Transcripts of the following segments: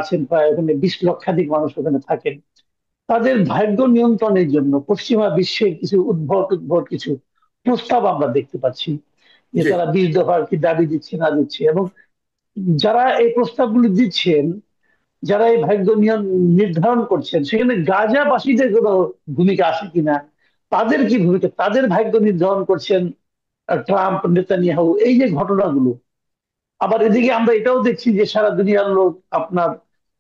আছেন, প্রায় ওখানে 20 লক্ষাধিক মানুষ ওখানে থাকেন। তাদের ভাগ্য নিয়ন্ত্রণের জন্য পশ্চিমা বিশ্বের কিছু উদ্ভট উদ্ভট কিছু প্রস্তাব আমরা দেখতে পাচ্ছি, যে জি তারা 20 দফার কি দাবি দিচ্ছে না দিচ্ছে। এবং যারা এই প্রস্তাবগুলো দিচ্ছেন, যারা এই ভাগ্য নিয়ম নির্ধারণ করছেন, সেখানে গাজাবাসীদের কোনো ভূমিকা আছে কিনা, তাদের কি ভূমিকা, তাদের ভাগ্য নির্ধারণ করছেন ট্রাম্প, নেতানিয়াহু, এই যে ঘটনাগুলো। আবার এদিকে আমরা এটাও দেখছি যে সারা দুনিয়ার লোক আপনার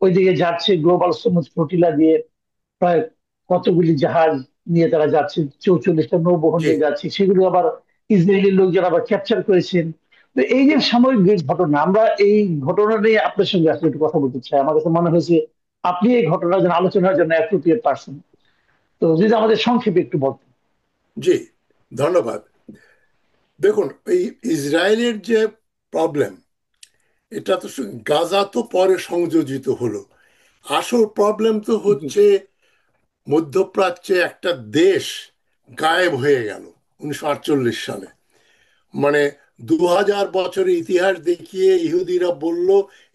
ওইদিকে যাচ্ছে, গ্লোবাল সমুদ্র ফ্লোটিলা দিয়ে প্রায় কতগুলি জাহাজ নিয়ে তারা যাচ্ছে, 44টা নৌবহর জি নিয়ে যাচ্ছে, সেগুলো আবার ইসরায়েলি লোকজন আবার ক্যাপচার করেছেন। তো এই যে সাময়িক যে ঘটনা, আমরা এই ঘটনা নিয়ে আপনার সঙ্গে আসলে একটু কথা বলতে চাই। আমার কাছে মনে হয়েছে আপনি এই ঘটনার জন্য, আলোচনার জন্য অ্যাপ্রোপ্রিয়েট পারসন। তো যদি আমাদের সংক্ষেপে একটু বলতেন। জি, ধন্যবাদ। দেখুন, এই ইসরায়েলের যে প্রবলেম, এটা তো গাজা তো পরে সংযোজিত হলো। আসল প্রবলেম তো জি হচ্ছে মধ্যপ্রাচ্যে একটা দেশ গায়েব হয়ে গেল 1948 সালে। মানে 2000 বছরের ইতিহাস দেখিয়ে ইহুদিরা বলল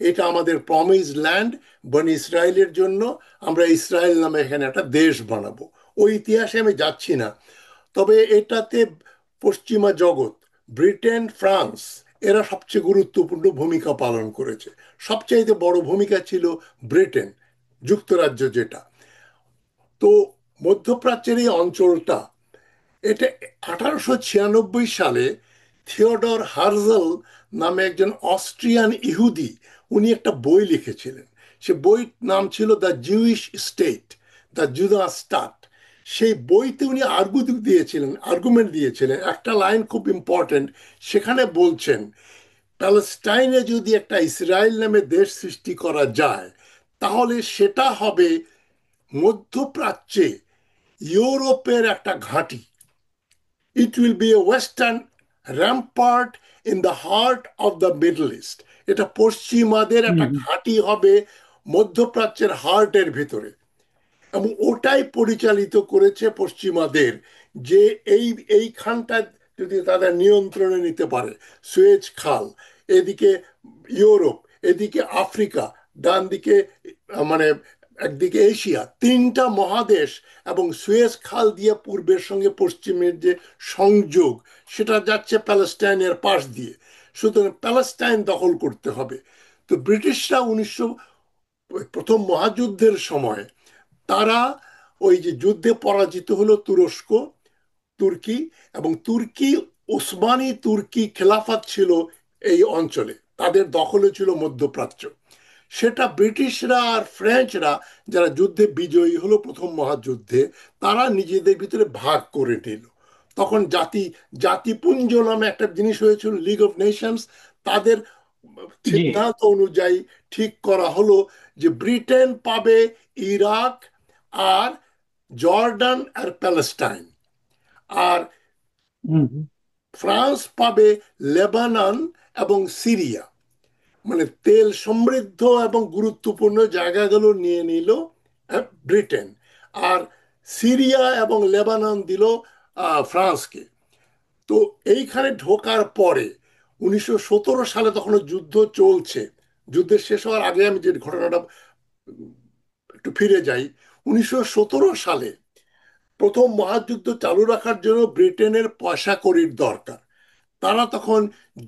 এটা আমাদের প্রমিস ল্যান্ড, বনি ইসরায়েলের জন্য, আমরা ইসরায়েল নামে এখানে একটা দেশ বানাবো। ওই ইতিহাসে আমি যাচ্ছি না। তবে এটাতে পশ্চিমা জগৎ, ব্রিটেন, ফ্রান্স, এরা সবচেয়ে গুরুত্বপূর্ণ ভূমিকা পালন করেছে। সবচাইতে বড় ভূমিকা ছিল ব্রিটেন, যুক্তরাজ্য যেটা। তো মধ্যপ্রাচ্যের এই অঞ্চলটা, এটা 1896 সালে থিওডর হার্জেল নামে একজন অস্ট্রিয়ান ইহুদি, উনি একটা বই লিখেছিলেন। সে বইয়ের নাম ছিল দ্য জুইশ স্টেট, দ্য জুদা স্টাট। সেই বইতে উনি আর্গুমেন্ট দিয়েছিলেন, একটা লাইন খুব ইম্পর্টেন্ট। সেখানে বলছেন, প্যালেস্টাইনে যদি একটা ইসরায়েল নামে দেশ সৃষ্টি করা যায়, তাহলে সেটা হবে মধ্যপ্রাচ্যে ইউরোপের একটা ঘাঁটি। It will be a western rampart in the heart of the Middle East. এটা পশ্চিমাদের হম একটা হম ঘাঁটি হবে মধ্যপ্রাচ্যের হার্টের ভিতরে। এবং ওটাই পরিচালিত করেছে পশ্চিমাদের, যে এই এইখানটা যদি তাদের নিয়ন্ত্রণে নিতে পারে, সুয়েজ খাল, এদিকে ইউরোপ, এদিকে আফ্রিকা, ডান দিকে মানে একদিকে এশিয়া, তিনটা মহাদেশ, এবং সুয়েজ খাল দিয়ে পূর্বের সঙ্গে পশ্চিমের যে সংযোগ, সেটা যাচ্ছে প্যালেস্টাইনের পাশ দিয়ে। সুতরাং প্যালেস্টাইন দখল করতে হবে। তো ব্রিটিশরা প্রথম মহাযুদ্ধের সময়, তারা ওই যে যুদ্ধে পরাজিত হলো তুরস্ক, তুর্কি, এবং তুর্কি, ওসমানী তুর্কি খেলাফত ছিল এই অঞ্চলে, তাদের দখলে ছিল মধ্যপ্রাচ্য। সেটা ব্রিটিশরা আর ফ্রেঞ্চরা, যারা যুদ্ধে বিজয়ী হলো প্রথম মহাযুদ্ধে, তারা নিজেদের ভিতরে ভাগ করে নিল। তখন জাতিপুঞ্জ নামে একটা জিনিস হয়েছিল, লিগ অফ নেশনস। তাদের জি সিদ্ধান্ত অনুযায়ী ঠিক করা হলো যে ব্রিটেন পাবে ইরাক আর জর্ডান আর প্যালেস্টাইন, আর হম হম ফ্রান্স পাবে লেবানন এবং সিরিয়া। মানে তেল সমৃদ্ধ এবং গুরুত্বপূর্ণ জায়গাগুলো নিয়ে নিল ব্রিটেন। আর সিরিয়া এবং লেবানন দিল ফ্রান্সকে। তো এইখানে ঢোকার পরে 1917 সালে, তখন যুদ্ধ চলছে, যুদ্ধের শেষ হওয়ার আগে আমি যে ঘটনাটা একটু ফিরে যাই। 1917 সালে প্রথম মহাযুদ্ধ চালু রাখার জন্য ব্রিটেনের পয়সা কড়ির দরকার। তারা তখন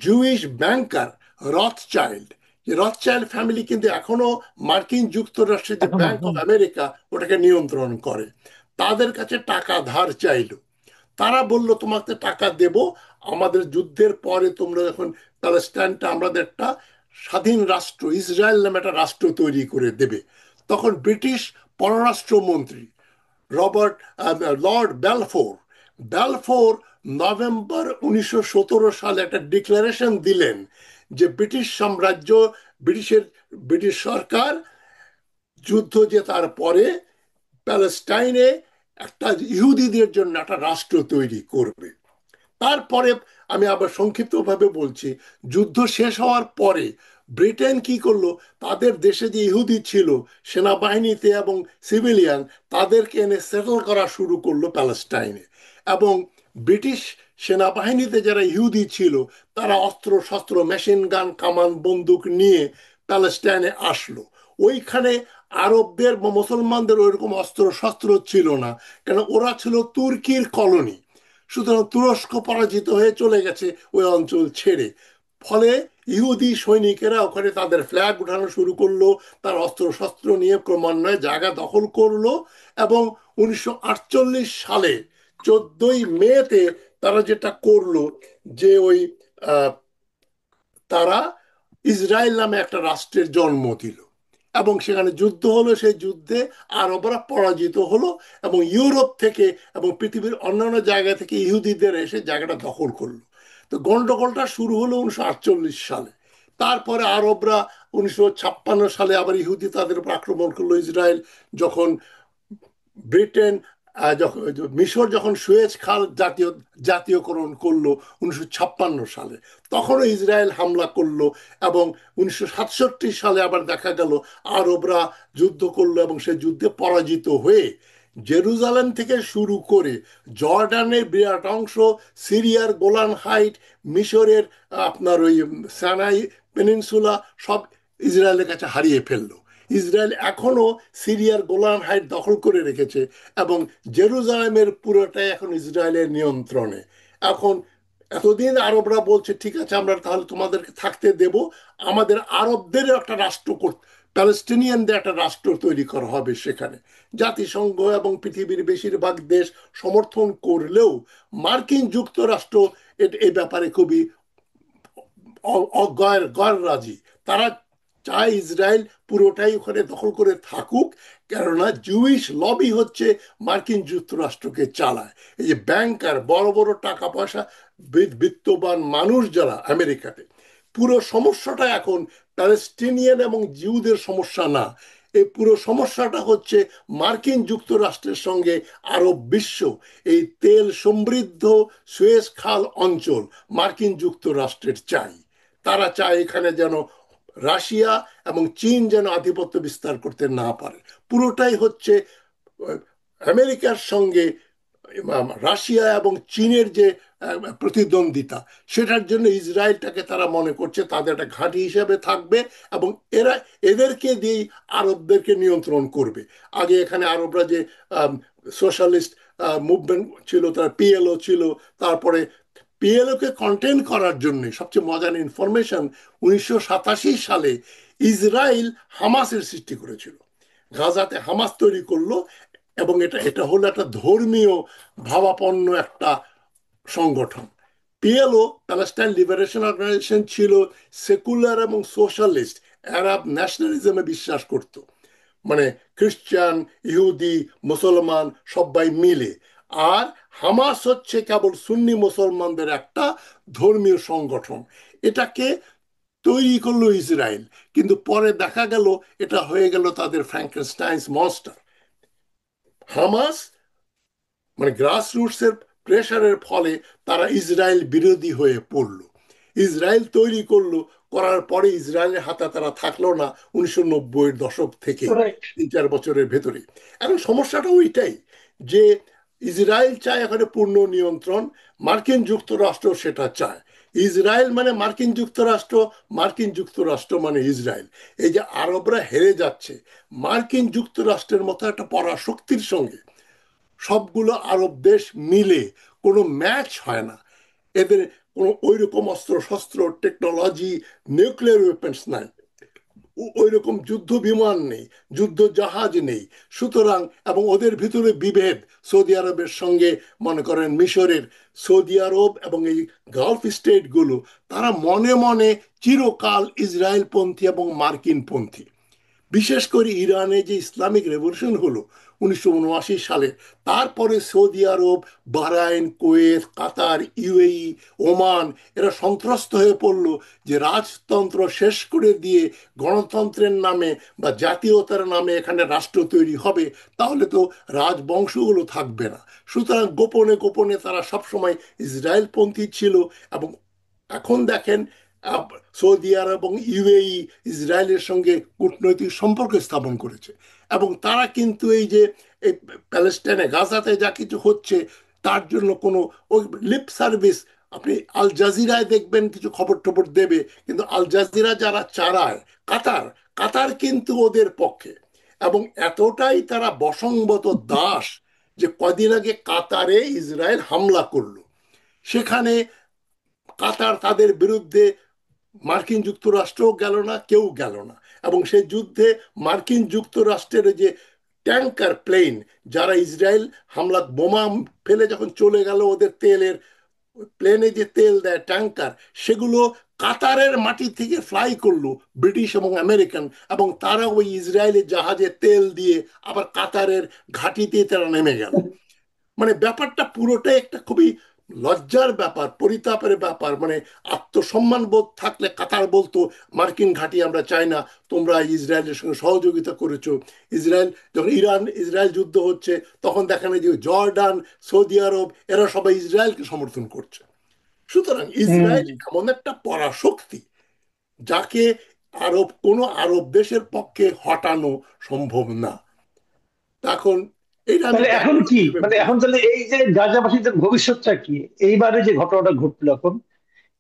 জুইশ ব্যাংকার রথচাইল্ড, যে রথচাইল্ড ফ্যামিলি কিন্তু এখনো মার্কিন যুক্তরাষ্ট্রের যে এখনো ব্যাংক অফ আমেরিকা, ওটাকে নিয়ন্ত্রণ করে, তাদের কাছে টাকা ধার চাইল। তারা বলল, তোমাকে টাকা দেব, আমাদের যুদ্ধের পরে তোমরা যখন প্যালেস্টাইনটা আমাদের একটা স্বাধীন রাষ্ট্র, ইসরায়েল নামে একটা রাষ্ট্র তৈরি করে দেবে। তখন ব্রিটিশ পররাষ্ট্রমন্ত্রী Robert Lord Balfour, Balfour November 1917 সালে একটা ডিক্লারেশন দিলেন যে ব্রিটিশ সাম্রাজ্য, ব্রিটিশের ব্রিটিশ সরকার যুদ্ধ জেতার পরে প্যালেস্টাইনে একটা ইহুদিদের জন্য একটা রাষ্ট্র তৈরি করবে। তারপরে আমি আবার সংক্ষিপ্তভাবে বলছি, যুদ্ধ শেষ হওয়ার পরে ব্রিটেন কি করলো, তাদের দেশে যে ইহুদি ছিল সেনাবাহিনীতে এবং সিভিলিয়ান, তাদেরকে এনে সেটেল করা শুরু করলো প্যালেস্টাইনে। এবং ব্রিটিশ সেনাবাহিনীতে যারা ইহুদি ছিল, তারা অস্ত্র শস্ত্র, মেশিন গান, কামান, বন্দুক নিয়ে প্যালেস্টাইনে আসলো। ওইখানে আরবদের বা মুসলমানদের ওইরকম অস্ত্র শস্ত্র ছিল না, কেন ওরা ছিল তুর্কির কলোনি। সুতরাং তুরস্ক পরাজিত হয়ে চলে গেছে ওই অঞ্চল ছেড়ে। ফলে ইহুদি সৈনিকেরা ওখানে তাদের ফ্ল্যাগ উঠানো শুরু করলো, তার অস্ত্র শস্ত্র নিয়ে ক্রমান্বয়ে জায়গা দখল করলো। এবং 1948 সালে 14ই মেতে তারা যেটা করলো, যে ওই আহ, তারা ইসরায়েল নামে একটা রাষ্ট্রের জন্ম দিল, এবং সেখানে যুদ্ধ হলো। সেই যুদ্ধে আরবরা পরাজিত হলো, এবং ইউরোপ থেকে এবং পৃথিবীর অন্যান্য জায়গা থেকে ইহুদিদের এসে জায়গাটা দখল করলো। তো গন্ডগোলটা শুরু হলো 1948 সালে। তারপরে আরবরা 1956 সালে আবার ইহুদি তাদের উপর আক্রমণ করলো ইসরায়েল, যখন ব্রিটেন যখন মিশর যখন সুয়েজ খাল জাতীয়করণ করলো 1956 সালে, তখনও ইসরায়েল হামলা করলো। এবং 1967 সালে আবার দেখা গেল আরবরা যুদ্ধ করলো, এবং সে যুদ্ধে পরাজিত হয়ে জেরুজালেম থেকে শুরু করে জর্ডানের বিরাট অংশ, সিরিয়ার গোলান হাইট, মিশরের আপনার ওই সানাই পেনিনসুলা, সব ইসরায়েলের কাছে হারিয়ে ফেললো। ইসরায়েল এখনো সিরিয়ার গোলান হাইট দখল করে রেখেছে, এবং জেরুজালেমের পুরোটাই এখন ইসরায়েলের নিয়ন্ত্রণে। এখন এতদিন আরবরা বলছে ঠিক আছে আমরা তাহলে তোমাদেরকে থাকতে দেব, আমাদের আরবদের একটা রাষ্ট্র প্যালেস্টিনিয়ানদের একটা রাষ্ট্র তৈরি করা হবে সেখানে। জাতিসংঘ এবং পৃথিবীর বেশিরভাগ দেশ সমর্থন করলেও মার্কিন যুক্তরাষ্ট্র এই ব্যাপারে খুবই গয়ের রাজি। তারা চায় ইসরায়েল পুরোটাই ওখানে দখল করে থাকুক, কেননা জুইশ লবি হচ্ছে মার্কিন যুক্তরাষ্ট্রকে চালায়। এই যে ব্যাংকার, বড় বড় টাকা পয়সা বিত্তবান মানুষ যারা আমেরিকাতে, পুরো সমস্যাটা এখন প্যালেস্টিনিয়ান এবং জিউদের সমস্যা না। এই পুরো সমস্যাটা হচ্ছে মার্কিন যুক্তরাষ্ট্রের সঙ্গে আরব বিশ্ব, এই তেল সমৃদ্ধ সুয়েজ খাল অঞ্চল মার্কিন যুক্তরাষ্ট্রের চাই। তারা চায় এখানে যেন রাশিয়া এবং চীন যেন আধিপত্য বিস্তার করতে না পারে। পুরোটাই হচ্ছে আমেরিকার সঙ্গে রাশিয়া এবং চীনের যে প্রতিদ্বন্দ্বিতা, সেটার জন্য ইসরায়েলটাকে তারা মনে করছে তাদের একটা ঘাঁটি হিসেবে থাকবে, এবং এরা এদেরকে দিয়েই আরবদেরকে নিয়ন্ত্রণ করবে। আগে এখানে আরবরা যে সোশ্যালিস্ট মুভমেন্ট ছিল, তার পিএলও ছিল, তারপরে পিএলও কে কন্টেন করার জন্য সবচেয়ে মজার ইনফরমেশন, 1987 সালে ইসরায়েল হামাসের সৃষ্টি করেছিল, গাজাতে হামাস তৈরি করলো। এবং এটা এটা হলো একটা ধর্মীয় ভাবাপন্ন একটা সংগঠন। পিএলও, প্যালেস্টাইন লিবারেশন অর্গানাইজেশন, ছিল সেকুলার এবং সোশ্যালিস্ট, আরব ন্যাশনালিজমে বিশ্বাস করত, মানে খ্রিস্টান, ইহুদি, মুসলমান সবাই মিলে। আর হামাস হচ্ছে কেবল সুন্নি মুসলমানদের একটা ধর্মীয় সংগঠন। এটাকে তৈরি করলো ইসরায়েল, কিন্তু পরে দেখা গেল এটা হয়ে গেল তাদের ফ্র্যাঙ্কেনস্টাইনস মনস্টার। হামাস মানে গ্রাসরুটস এর প্রেশারের ফলে তারা ইসরায়েল বিরোধী হয়ে পড়লো, ইসরায়েল তৈরি করলো। করার পরে ইসরায়েলের হাতে তারা থাকলো না 1990-এর দশক থেকে, রাইট। 3-4 বছরের ভেতরে। এখন সমস্যাটা ওইটাই যে ইসরায়েল চায় এখানে পূর্ণ নিয়ন্ত্রণ, মার্কিন যুক্তরাষ্ট্র সেটা চায়। ইসরায়েল মানে মার্কিন যুক্তরাষ্ট্র, মার্কিন যুক্তরাষ্ট্র মানে ইসরায়েল। এই যে আরবরা হেরে যাচ্ছে মার্কিন যুক্তরাষ্ট্রের মতো একটা পরাশক্তির সঙ্গে, সবগুলো আরব দেশ মিলে কোনো ম্যাচ হয় না। এদের কোনো ওই রকম অস্ত্র শস্ত্র, টেকনোলজি, নিউক্লিয়ার ওয়েপন্স নাই, ওই রকম যুদ্ধ বিমান নেই, যুদ্ধ জাহাজ নেই। সুতরাং এবং ওদের ভিতরে বিভেদ সৌদি আরবের সঙ্গে, মনে করেন মিশরের, সৌদি আরব এবং এই গালফ স্টেটগুলো, তারা মনে মনে চিরকাল ইসরায়েল পন্থী এবং মার্কিন পন্থী। বিশেষ করে ইরানে যে ইসলামিক রেভলিউশন হলো 1979 সালে, তারপরে সৌদি আরব, বাহরাইন, কুয়েত, কাতার, ইউএই, ওমান, এরা সন্ত্রস্ত হয়ে পড়ল যে রাজতন্ত্র শেষ করে দিয়ে গণতন্ত্রের নামে বা জাতীয়তার নামে এখানে রাষ্ট্র তৈরি হবে, তাহলে তো রাজবংশগুলো থাকবে না। সুতরাং গোপনে গোপনে তারা সবসময় ইসরায়েলপন্থী ছিল। এবং এখন দেখেন সৌদি আরব এবং ইউএই ইসরায়েলের সঙ্গে কূটনৈতিক সম্পর্ক স্থাপন করেছে, এবং তারা কিন্তু এই যে এই প্যালেস্টাইনে গাজাতে যা কিছু হচ্ছে তার জন্য কোনো ওই লিপ সার্ভিস, আপনি আল জাজিরায় দেখবেন কিছু খবর টবর দেবে, কিন্তু আল জাজিরা যারা চালায়, কাতার, কাতার কিন্তু ওদের পক্ষে, এবং এতটাই তারা বশংবত দাস যে কদিন আগে কাতারে ইসরায়েল হামলা করলো। সেখানে কাতার তাদের বিরুদ্ধে, মার্কিন যুক্তরাষ্ট্রও গেল না, কেউ গেল না। এবং সেই যুদ্ধে মার্কিন যুক্তরাষ্ট্রের যে ট্যাঙ্কার প্লেন, যারা ইসরায়েল হামলা বোমা ফেলে যখন চলে গেল, ওদের তেলের প্লেনে যে তেল দেয় ট্যাঙ্কার, সেগুলো কাতারের মাটি থেকে ফ্লাই করলো ব্রিটিশ এবং আমেরিকান, এবং তারা ওই ইসরায়েলের জাহাজে তেল দিয়ে আবার কাতারের ঘাঁটিতে তারা নেমে গেল। মানে ব্যাপারটা পুরোটাই একটা খুবই লজ্জার ব্যাপার, পরিতাপের ব্যাপার। মানে আত্মসম্মান বোধ থাকলে কাতার বলতো, মার্কিন ঘাঁটি আমরা চাই না, তোমরা ইসরায়েলের সঙ্গে সহযোগিতা করেছো। ইসরায়েল যখন ইরান ইসরায়েল যুদ্ধ হচ্ছে, তখন দেখেন যে জর্ডান, সৌদি আরব, এরা সবাই ইসরায়েলকে সমর্থন করছে। সুতরাং হুম। ইসরায়েল এমন একটা পরাশক্তি, যাকে কোনো আরব দেশের পক্ষে হটানো সম্ভব না। এখন এটা আমি তাহলে এখন ব্যাকগ্রাউন্ড কি, হিসেবে মানে বলি। এখন তাহলে এই যে গাজাবাসীদের ভবিষ্যৎটা কি? এইবারে যে ঘটনাটা ঘটলো,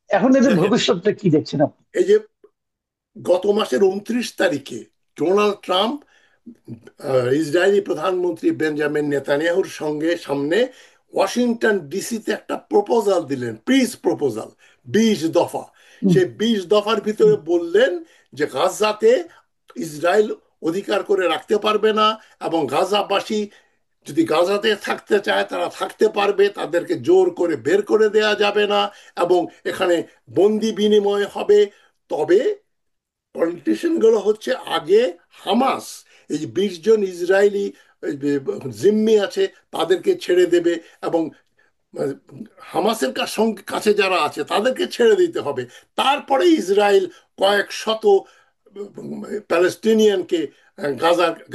এখন এদের দেখেন, ভবিষ্যৎটা কি দেখছেন আপনি? এই যে গত মাসের 29 তারিখে ডোনাল্ড ট্রাম্প ইসরায়েলি প্রধানমন্ত্রী বেঞ্জামিন নেতানিয়াহুর সামনে ওয়াশিংটন ডিসিতে একটা প্রপোজাল দিলেন, পিস প্রপোজাল, 20 দফা। হুম, সে 20 দফার ভিতরে হুম, বললেন যে গাজাতে ইসরায়েল অধিকার করে রাখতে পারবে না, এবং গাজাবাসী যদি গাজাতে থাকতে চায় তারা থাকতে পারবে, তাদেরকে জোর করে বের করে দেয়া যাবে না, এবং এখানে বন্দি বিনিময় হবে। তবে পলিটিশিয়ানগুলো হচ্ছে আগে হামাস, এই যে 20 জন ইসরায়েলি জিম্মি আছে, তাদেরকে ছেড়ে দেবে, এবং হামাসের কাছে যারা আছে তাদেরকে ছেড়ে দিতে হবে। তারপরে ইসরায়েল কয়েক শত প্যালেস্টিনিয়ানকে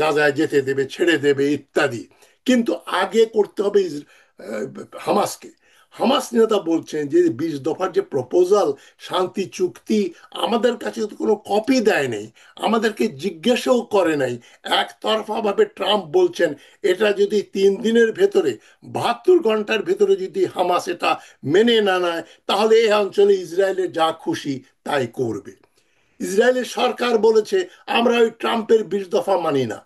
গাজায় যেতে দেবে, ছেড়ে দেবে ইত্যাদি। কিন্তু আগে করতে হবে হামাসকে। হামাস নেতা বলছেন যে 20 দফার যে প্রপোজাল, শান্তি চুক্তি, আমাদের কাছে তো কোনো কপি দেয় নাই, আমাদেরকে জিজ্ঞাসাও করে নাই। একতরফা ভাবে ট্রাম্প বলছেন এটা যদি 3 দিনের ভেতরে, 72 ঘন্টার ভেতরে যদি হামাস এটা মেনে না নেয়, তাহলে এই অঞ্চলে ইসরায়েলের যা খুশি তাই করবে। ইসরায়েলের সরকার বলেছে আমরা ওই ট্রাম্পের 20 দফা মানি না,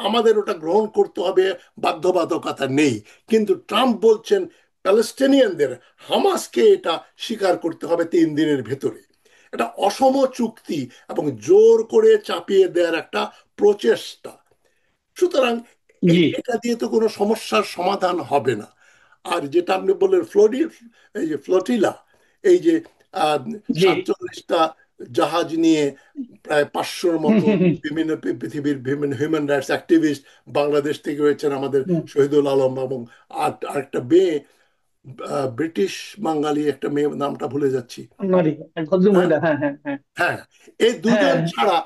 আমাদের ওটা গ্রহণ করতে হবে, বাধ্যবাধকতা নেই। কিন্তু ট্রাম্প বলছেন প্যালেস্টিনিয়ানদের, হামাসকে এটা স্বীকার করতে হবে 3 দিনের ভেতরে। এটা অসম চুক্তি এবং জোর করে চাপিয়ে দেওয়ার একটা প্রচেষ্টা। সুতরাং জি, এটা দিয়ে তো কোনো সমস্যার সমাধান হবে না। আর যেটা আপনি বললেন এই যে ফ্লোটিলা, এই যে আহ, জি। 47টা জাহাজ নিয়ে প্রায় 500-র হুম, মতো হুম, হুম, বিভিন্ন পৃথিবীর বিভিন্ন হিউম্যান রাইটস অ্যাক্টিভিস্ট, বাংলাদেশ থেকে রয়েছেন আমাদের হুম। শহীদুল আলম, এবং আরেকটা মেয়ে, ব্রিটিশ বাঙালি একটা মেয়ে, নামটা ভুলে যাচ্ছি। নারী, এক ভদ্র হ্যাঁ, মহিলা, হ্যাঁ, হ্যাঁ, হ্যাঁ। হ্যাঁ, এই হ্যাঁ, দুজন ছাড়া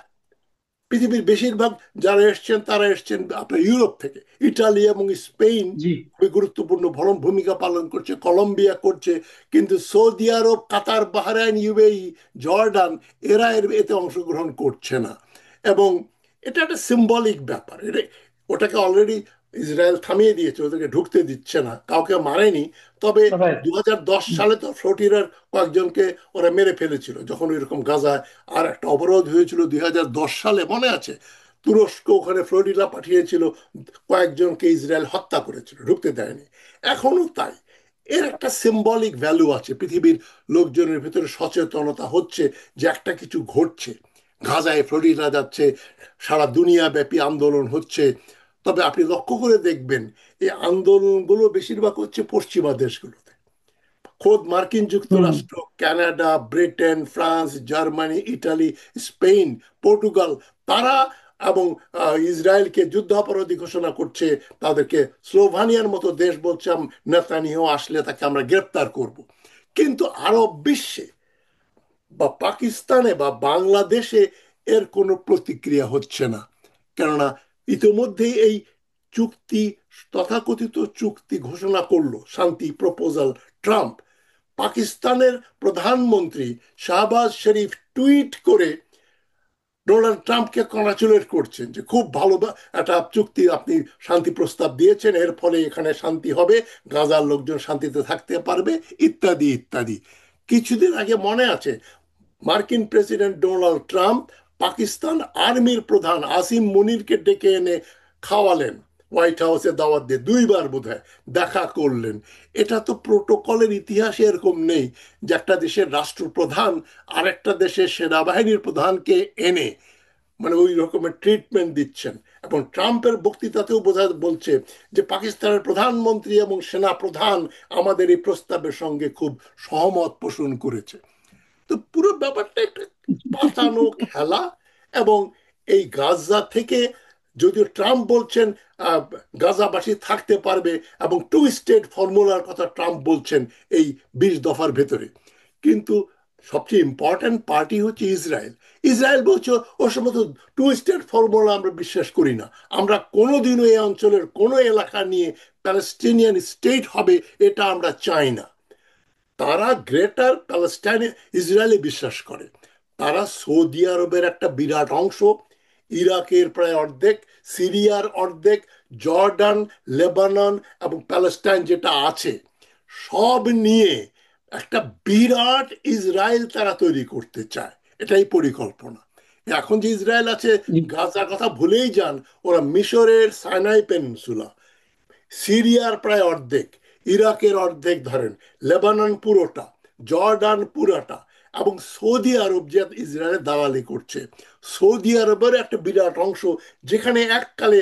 পৃথিবীর বেশিরভাগ যারা এসছেন তারা এসছেন আপনার ইউরোপ থেকে। ইটালি এবং স্পেন জি। খুবই গুরুত্বপূর্ণ ভূমিকা পালন করছে, কলম্বিয়া করছে, কিন্তু সৌদি আরব, কাতার, বাহরাইন, ইউএই, জর্ডান, এতে অংশগ্রহণ করছে না। এবং এটা একটা সিম্বলিক ব্যাপার। ওটাকে অলরেডি ইসরায়েল থামিয়ে দিয়েছে, ওদেরকে ঢুকতে দিচ্ছে না, কাউকে মারেনি। তবে রাইট। 2010 সালে তো ফ্লোটিরার কয়েকজনকে ওরা মেরে ফেলেছিল, যখন ওইরকম গাজায় আর একটা অবরোধ হয়েছিল 2010 সালে, মনে আছে? তুরস্ক ওখানে ফ্লোরিডা পাঠিয়েছিল, কয়েকজনকে ইসরায়েল হত্যা করেছিল, ঢুকতে দেয়নি। এখনো তাই। এর একটা সিম্বলিক ভ্যালু আছে, পৃথিবীর লোকজনের ভিতরে সচেতনতা হচ্ছে যে একটা কিছু ঘটছে, গাজায় ফ্লোরিডা যাচ্ছে, সারা দুনিয়া ব্যাপী আন্দোলন হচ্ছে। তবে আপনি লক্ষ্য করে দেখবেন এই আন্দোলনগুলো বেশিরভাগ হচ্ছে পশ্চিমা দেশগুলোতে। খোদ মার্কিন হুম। যুক্তরাষ্ট্র, Canada, Britain, France, Germany, Italy, Spain, Portugal, তারা এবং ইসরায়েলকে যুদ্ধাপরাধী ঘোষণা করছে। তাদেরকে স্লোভানিয়ার মতো দেশ বলছে নেতানিয়াহু আসলে তাকে আমরা গ্রেপ্তার করব। কিন্তু আরব বিশ্বে বা পাকিস্তানে বা বাংলাদেশে এর কোনো প্রতিক্রিয়া হচ্ছে না। কেননা ইতিমধ্যেই এই চুক্তি, তথাকথিত চুক্তি ঘোষণা করলো, শান্তি প্রপোজাল, ট্রাম্প। পাকিস্তানের প্রধানমন্ত্রী শাহবাজ শরীফ টুইট করে ডোনাল্ড ট্রাম্পকে কংগ্রাচুলেট করছেন যে খুব ভালো একটা চুক্তি আপনি, শান্তি প্রস্তাব দিয়েছেন, এর ফলে এখানে শান্তি হবে, গাজার লোকজন শান্তিতে থাকতে পারবে, ইত্যাদি ইত্যাদি। কিছুদিন আগে মনে আছে মার্কিন প্রেসিডেন্ট ডোনাল্ড ট্রাম্প পাকিস্তান আর্মির প্রধান আসিম মনিরকে ডেকে এনে খাওয়ালেন, হোয়াইট হাউসে দাওয়াত দিয়ে 2বার বোধহয় দেখা করলেন। এটা তো প্রোটোকলের ইতিহাসে এরকম নেই যে একটা দেশের রাষ্ট্রপ্রধান আরেকটা দেশের সেনাবাহিনীর প্রধানকে এনে মানে ওই রকমের ট্রিটমেন্ট দিচ্ছেন। এবং ট্রাম্পের বক্তৃতাতেও বলছে যে পাকিস্তানের প্রধানমন্ত্রী এবং সেনা প্রধান আমাদের এই প্রস্তাবের সঙ্গে খুব সহমত পোষণ করেছে। তো পুরো ব্যাপারটা একটা পাতানো খেলা। এবং এই গাজা থেকে, যদিও ট্রাম্প বলছেন আহ, গাজাবাসী থাকতে পারবে এবং 2 স্টেট ফর্মুলার কথা ট্রাম্প বলছেন এই 20 দফার ভেতরে, কিন্তু সবচেয়ে ইম্পর্ট্যান্ট পার্টি হচ্ছে ইসরায়েল। ইসরায়েল বলছে ওর সমস্ত 2 স্টেট ফর্মুলা আমরা বিশ্বাস করি না, আমরা কোনোদিনও এই অঞ্চলের কোনো এলাকা নিয়ে প্যালেস্টিনিয়ান স্টেট হবে এটা আমরা চাই না। তারা গ্রেটার প্যালেস্টাইনে ইসরায়েলে বিশ্বাস করে। তারা সৌদি আরবের একটা বিরাট অংশ, ইরাকের প্রায় অর্ধেক, সিরিয়ার অর্ধেক, জর্ডান, লেবানন এবং প্যালেস্টাইন যেটা আছে সব নিয়ে একটা বিরাট ইসরায়েল তারা তৈরি করতে চায়। এটাই পরিকল্পনা। এখন যে ইসরায়েল আছে, গাজার কথা ভুলেই যান, ওরা মিশরের সাইনাই পেনিনসুলা, সিরিয়ার প্রায় অর্ধেক, ইরাকের অর্ধেক ধরেন, লেবানন পুরোটা, জর্ডান পুরোটা, এবং সৌদি আরব যে ইসরায়েলের দালালি করছে, সৌদি আরবের একটা বিরাট অংশ, যেখানে এককালে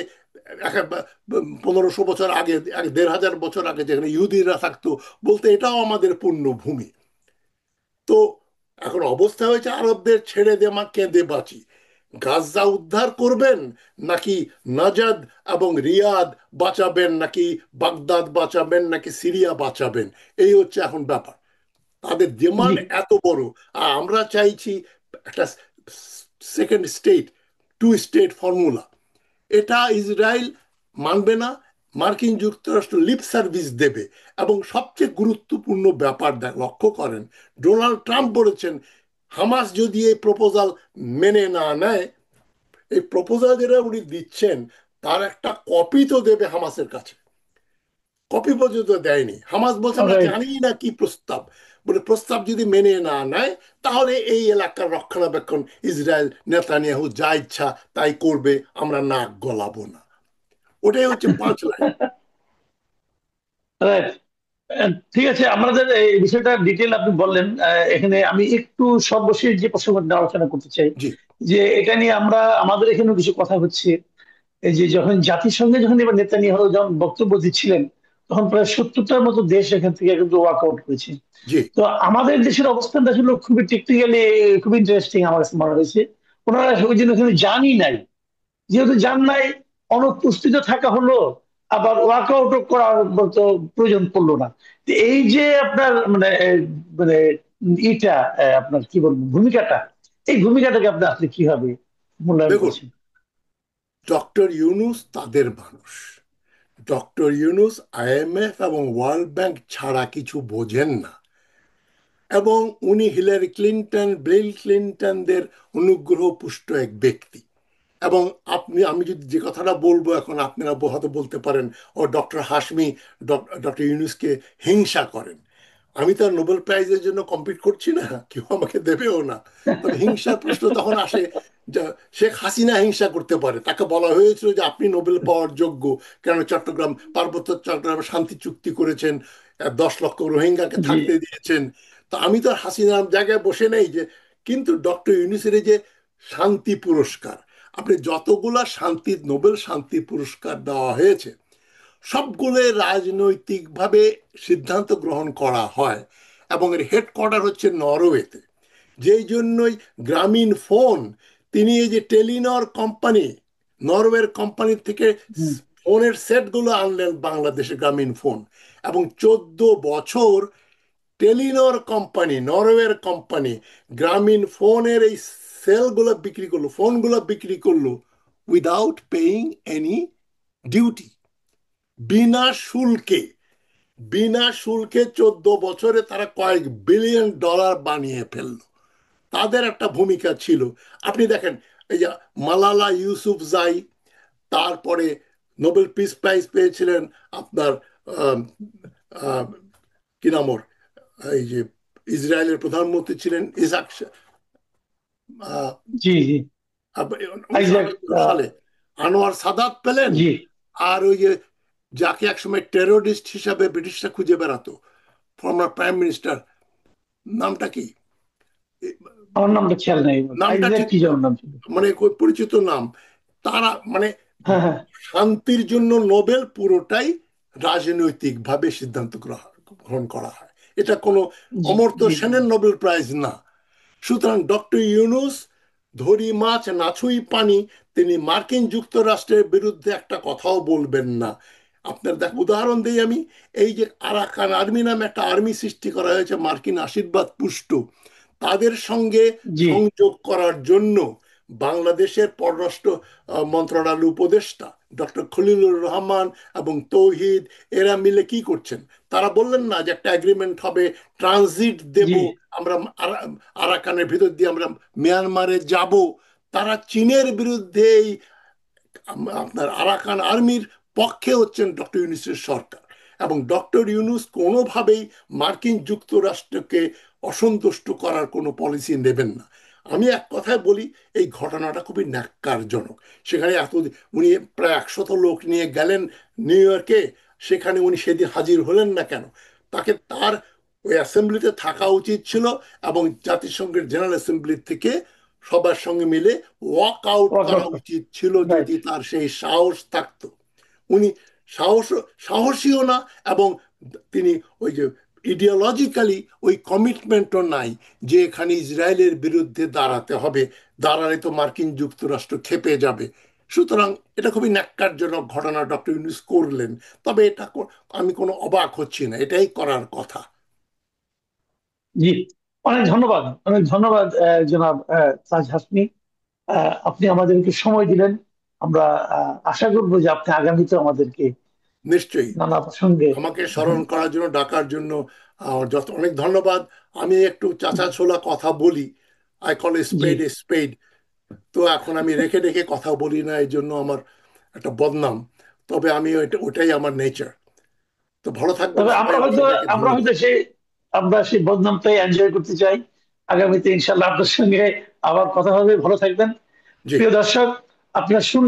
1500 বছর আগে, 1500 বছর আগে যেখানে ইহুদিরা থাকতো, বলতে এটাও আমাদের পুণ্যভূমি। তো এখন অবস্থা হয়েছে আরবদের ছেড়ে দে মা কেঁদে বাঁচি। গাজা উদ্ধার করবেন নাকি নাজাদ এবং রিয়াদ বাঁচাবেন, নাকি বাগদাদ বাঁচাবেন, নাকি সিরিয়া বাঁচাবেন, এই হচ্ছে এখন ব্যাপার। তাদের জি। ডিমান্ড এত বড়, আর আমরা চাইছি একটা সেকেন্ড স্টেট, 2 স্টেট ফর্মুলা। এটা ইসরায়েল মানবে না, মার্কিন যুক্তরাষ্ট্র লিপ সার্ভিস দেবে। এবং সবচেয়ে গুরুত্বপূর্ণ ব্যাপার লক্ষ্য করেন, ডোনাল্ড ট্রাম্প বলেছেন হামাস যদি এই প্রপোজাল মেনে না নেয়, এই প্রপোজাল যেটা উনি দিচ্ছেন তার একটা কপি তো দেবে হামাসের কাছে। কপি পর্যন্ত দেয়নি। হামাস বলছে আমরা রাইট। জানি না কি প্রস্তাব, বলে প্রস্তাব যদি মেনে না নেয় তাহলে এই এলাকার রক্ষণাবেক্ষণ ইসরায়েল নেতানিয়াহু যা ইচ্ছা তাই করবে, আমরা নাক গলাবো না। ওটাই হচ্ছে 5 লাইন। রাইট। ঠিক আছে, আমাদের এই বিষয়টা ডিটেল আপনি বললেন। এখানে আমি একটু সর্বশেষ যে প্রসঙ্গ নিয়ে আলোচনা করতে চাই, জি, যে এটা নিয়ে আমরা আমাদের এখানেও কিছু কথা হচ্ছে। এই যে যখন জাতিসংঘে যখন এবার নেতানিয়াহু যখন বক্তব্য দিচ্ছিলেন, তখন প্রায় 70টার মতো দেশ এখান থেকে কিন্তু ওয়াক আউট করেছে। জি, তো আমাদের দেশের অবস্থানটা ছিল খুবই টেকনিক্যালি খুব ইন্টারেস্টিং আমার কাছে মনে হয়েছে। ওনারা ওই জন্য ওখানে জানি নাই, যেহেতু জান নাই, অনুপস্থিত থাকা হলো, আবার ওয়ার্কআউট করার মতো প্রয়োজন পড়লো না। তো এই যে আপনার মানে মানে ইটা আপনার কি বলবো ভূমিকাটা, এই ভূমিকাটাকে আপনি আসলে কিভাবে মূল্যায়ন দেখুন, করছেন? ডক্টর ইউনুস তাদের মানুষ। ডক্টর ইউনুস আইএমএফ এবং ওয়ার্ল্ড ব্যাংক ছাড়া কিছু বোঝেন না। এবং উনি হিলারি ক্লিন্টন, বিল ক্লিন্টনদের অনুগ্রহ পুষ্ট এক ব্যক্তি। এবং আমি যদি যে কথাটা বলবো এখন, আপনারা হয়তো বলতে পারেন ও ডক্টর হাশমি ডক্টর ইউনুসকে হিংসা করেন। আমি তো আর নোবেল প্রাইজের জন্য কম্পিট করছি না, কেউ আমাকে দেবেও না। তবে হিংসার প্রশ্ন তখন আসে যে শেখ হাসিনা হিংসা করতে পারে, তাকে বলা হয়েছিল যে আপনি নোবেল পাওয়ার যোগ্য, কেন চট্টগ্রাম, পার্বত্য চট্টগ্রাম শান্তি চুক্তি করেছেন, 10 লক্ষ রোহিঙ্গাকে জি। থাকতে দিয়েছেন। তো আমি তো আর হাসিনার জায়গায় বসে নেই যে। কিন্তু ডক্টর ইউনুসের এই যে শান্তি পুরস্কার, আপনি যতগুলা শান্তি নোবেল শান্তি পুরস্কার দেওয়া হয়েছে সবগুলো রাজনৈতিকভাবে সিদ্ধান্ত গ্রহণ করা হয়, এবং এর হেডকোয়ার্টার হচ্ছে নরওয়েতে। যেই জন্যই গ্রামীণ ফোন, তিনি এই যে টেলিনর কোম্পানি, নরওয়ের কোম্পানি থেকে হুম। ফোনের সেটগুলো আনলেন বাংলাদেশে, গ্রামীণ ফোন। এবং 14 বছর টেলিনর কোম্পানি, নরওয়ের কোম্পানি, গ্রামীণ ফোনের এই সেলগুলো বিক্রি করলো, ফোনগুলো বিক্রি করলো উইদাউট পেইং এনি ডিউটি, বিনা শুল্কে। বিনা শুল্কে 14 বছরে তারা কয়েক বিলিয়ন ডলার বানিয়ে ফেললো। তাদের একটা ভূমিকা ছিল। আপনি দেখেন এই যে মালালা ইউসুফ জাই, তারপরে নোবেল পিস প্রাইজ পেয়েছিলেন আপনার আহ, আহ, কি নাম ওর, এই যে ইসরায়েলের প্রধানমন্ত্রী ছিলেন ইসাক, আহ, জি। জি। আইজাক 1978 সালে আনোয়ার সাদাত পেলেন। জি, আর ওই যে যাকে একসময় টেরোরিস্ট হিসাবে ব্রিটিশরা খুঁজে বেড়াতো, ফর্মার প্রাইম মিনিস্টার, নামটা কি? আমার নামটা খেয়াল নেই, নামটা আইজাক ঠিক কি যেন নাম ছিল। মানে খুব পরিচিত নাম। তারা মানে হ্যাঁ, হ্যাঁ, শান্তির জন্য নোবেল পুরোটাই রাজনৈতিক ভাবে সিদ্ধান্ত গ্রহণ করা হয়। এটা কোনো জি, অমর্ত্য জি, জি, সেনের নোবেল প্রাইজ না। সুতরাং ডক্টর ইউনুস, ধরি মাছ না ছুঁই পানি, তিনি মার্কিন যুক্তরাষ্ট্রের বিরুদ্ধে একটা কথাও বলবেন না। আপনার দেখ উদাহরণ দিই আমি, এই যে আরাকান আর্মি নামে একটা আর্মি সৃষ্টি করা হয়েছে মার্কিন আশীর্বাদ পুষ্ট, তাদের সঙ্গে জি, সংযোগ করার জন্য বাংলাদেশের পররাষ্ট্র মন্ত্রণালয় উপদেষ্টা ডক্টর খলিলুর রহমান এবং তৌহিদ, এরা মিলে কি করছেন? তারা বললেন না যে একটা এগ্রিমেন্ট হবে, ট্রানজিট দেব জি, আমরা, আরাকানের ভিতর দিয়ে আমরা মিয়ানমারে যাব। তারা চীনের বিরুদ্ধে আপনার আরাকান আর্মির পক্ষে হচ্ছেন ডক্টর ইউনুসের সরকার। এবং ডক্টর ইউনুস কোনোভাবেই মার্কিন যুক্তরাষ্ট্রকে অসন্তুষ্ট করার কোনো পলিসি নেবেন না। আমি এক কথায় বলি, এই ঘটনাটা খুবই ন্যাক্কারজনক। সেখানে উনি প্রায় 100 লোক নিয়ে গেলেন নিউ ইয়র্কে, সেখানে উনি সেদিন হাজির হলেন না কেন? তাকে তার ওই অ্যাসেম্বলিতে থাকা উচিত ছিল, এবং জাতিসংঘের জেনারেল অ্যাসেম্বলি থেকে সবার সঙ্গে মিলে ওয়াক আউট করা ওয়াকআউট, উচিত ছিল, রাইট। যদি তার সেই সাহস থাকতো। উনি সাহস সাহসীও না, এবং তিনি ওই যে ইডিওলজিক্যালি ওই কমিটমেন্টও নাই যে এখানে ইসরায়েলের বিরুদ্ধে দাঁড়াতে হবে, দাঁড়ালে তো মার্কিন যুক্তরাষ্ট্র খেপে যাবে। সুতরাং এটা খুবই ন্যাক্কারজনক ঘটনা ডক্টর ইউনূস করলেন। তবে এটা আমি কোনো অবাক হচ্ছি না, এটাই করার কথা। জি, অনেক ধন্যবাদ, অনেক ধন্যবাদ জনাব তাজ হাসমি। আপনি আমাদেরকে সময় দিলেন। আমরা আশা করবো যে আপনি আগামীতে আমাদেরকে নিশ্চয়ই। নানা প্রসঙ্গে। আমাকে স্মরণ করার জন্য, ডাকার জন্য যত অনেক ধন্যবাদ। আমি একটু চাচা ছোলা কথা বলি, আই কল জি, স্পেড এ স্পেড। তো এখন আমি রেখে রেখে কথা বলি না, এই জন্য আমার একটা বদনাম। তবে আমি ওটাই আমার নেচার। তো ভালো থাকবেন তবে সবাই, আমরা আমার হয়তো সবাইকে আমরা ধন্যবাদ। হয়তো সেই আমরা সেই বদনামটাই এনজয় করতে চাই। আগামীতে ইনশাল্লাহ আপনার সঙ্গে আবার কথা হবে। ভালো থাকবেন জি। প্রিয় দর্শক। আপনার শুনলেন